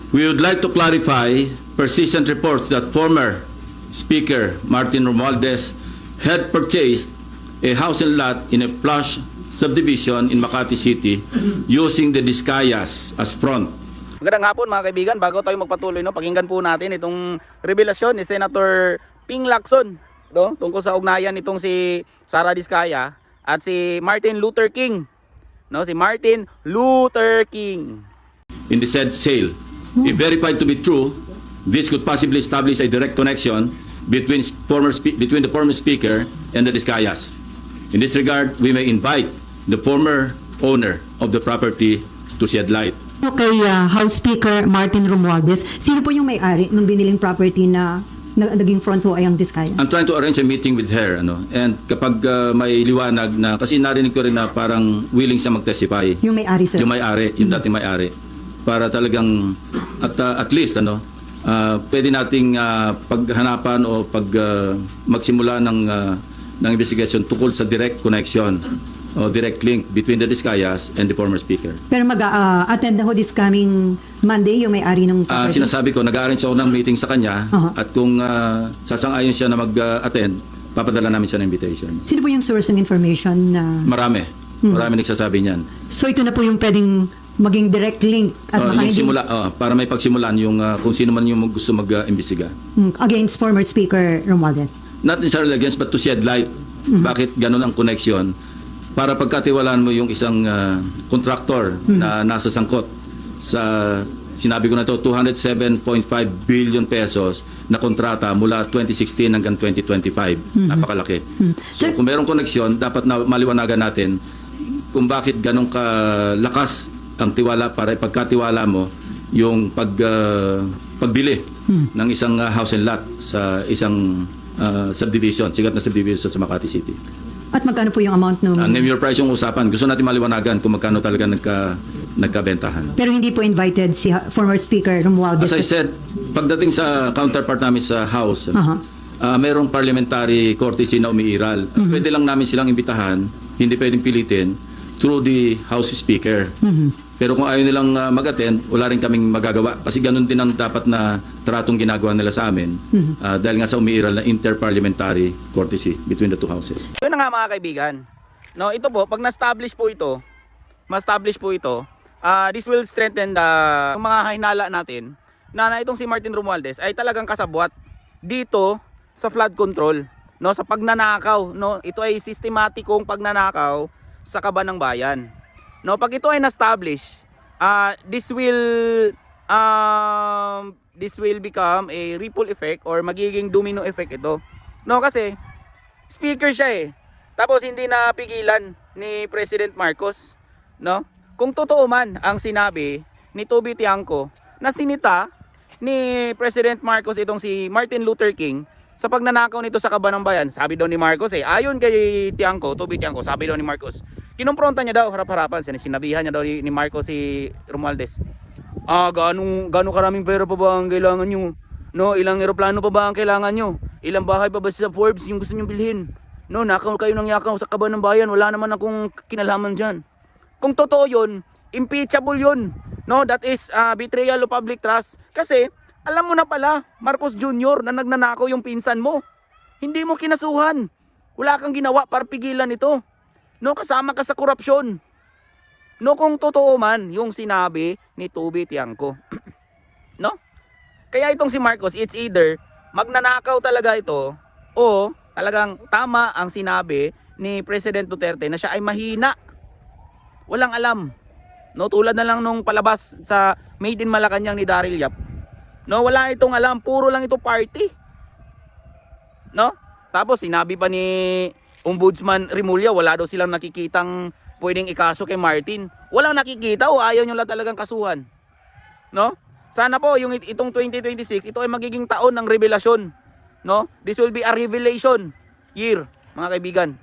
We would like to clarify persistent reports that former Speaker Martin Romualdez had purchased a house and lot in a plush subdivision in Makati City using the Discayas as front. Magandang hapon mga kaibigan, bago tayo magpatuloy, pakinggan po natin itong revelasyon ni Senator Ping Lacson, tungkol sa ugnayan nitong si Sara Discaya at si Martin Luther King. Si Martin Luther King. In the said sale, if verified to be true, this could possibly establish a direct connection between the former Speaker and the Discayas. In this regard, we may invite the former owner of the property to shed light. Kay House Speaker Martin Romualdez, sino po yung may-ari ng biniling property na naging front ho ay ang Discaya? I'm trying to arrange a meeting with her, and kapag may liwanag na, kasi narinig ko rin na parang willing siya mag-testify. Yung may-ari, sir? Yung may-ari, yung dating may-ari. Para talagang, at least, pwede nating paghanapan o magsimula ng investigation tungkol sa direct connection o direct link between the Discayas and the former Speaker. Pero mag-attend na ho this coming Monday yung may-ari ng property? Sinasabi ko, nag-arrange ako ng meeting sa kanya, at kung sasang-ayon siya na mag-attend, papadala namin siya ng invitation. Sino po yung source ng information na... Marami nagsasabi niyan. So ito na po yung pwedeng maging direct link at yung simula, para may pagsimulan yung kung sino man yung gusto mag-imbestiga. Against former Speaker Romualdez? Not necessarily against, but to shed light. Bakit ganun ang connection? Para pagkatiwalaan mo yung isang contractor na nasa sangkot sa, sinabi ko na to, 207.5 billion pesos na kontrata mula 2016 hanggang 2025. Napakalaki. So kung mayroong koneksyon, dapat na maliwanagan natin kung bakit ganun kalakas ang tiwala para ipagkatiwala mo yung pagbili ng isang house and lot sa isang subdivision, sigat na subdivision sa Makati City. At magkano po yung amount nung... Name your price yung usapan. Gusto natin maliwanagan kung magkano talaga nagkabentahan. Pero hindi po invited si former Speaker Romualdez? As I said, pagdating sa counterpart namin sa House, mayroong parliamentary courtesy na umiiral. At pwede lang namin silang imbitahan, hindi pwedeng pilitin, through the House Speaker. Pero kung ayaw nilang mag-attend, wala rin kaming magagawa. Kasi ganun din ang dapat na tratong ginagawa nila sa amin. Dahil nga sa umiiral na interparliamentary courtesy between the two houses. Yun na nga mga kaibigan. Ito po, pag na-establish po ito, this will strengthen yung mga hinala natin na itong si Martin Romualdez ay talagang kasabwat dito sa flood control. Sa pagnanakaw. Ito ay sistematikong pagnanakaw sa kaban ng bayan. Pag ito ay na-establish, this will become a ripple effect or magiging domino effect ito. Kasi speaker siya tapos hindi napigilan ni President Marcos. Kung totoo man ang sinabi ni Toby Tiangco na sinita ni President Marcos itong si Martin Luther King sa pagnanakaw nito sa kaban ng bayan, sabi daw ni Marcos ayon kay Tiangco, Toby Tiangco, sabi daw ni Marcos, kinumpronta niya daw harap-harapan, sinabihan niya daw ni Marcos si Romualdez. Gaano karaming pera pa ba ang kailangan nyo? Ilang eroplano pa ba ang kailangan nyo? Ilang bahay pa ba sa Forbes yung gusto nyo bilhin? Nakaw kayo ng yakaw sa kaban ng bayan, wala naman akong kinalaman dyan. Kung totoo yun, impeachable yun. That is betrayal of public trust. Kasi, alam mo na pala, Marcos Jr. na nagnanakaw yung pinsan mo. Hindi mo kinasuhan. Wala kang ginawa para pigilan ito. Kasama ka sa korupsyon. Kung totoo man yung sinabi ni Toby Tiangco. Kaya itong si Marcos, it's either magnanakaw talaga ito o talagang tama ang sinabi ni President Duterte na siya ay mahina. Walang alam. Tulad na lang nung palabas sa Made in Malacanang ni Daryl Yap. Wala itong alam, puro lang ito party. Tapos sinabi pa ni Ombudsman Remulla, wala daw silang nakikitang pwedeng ikaso kay Martin. Walang nakikita o ayaw nyo lang talagang kasuhan. Sana po yung itong 2026, ito ay magiging taon ng revelasyon. This will be a revelation year, mga kaibigan.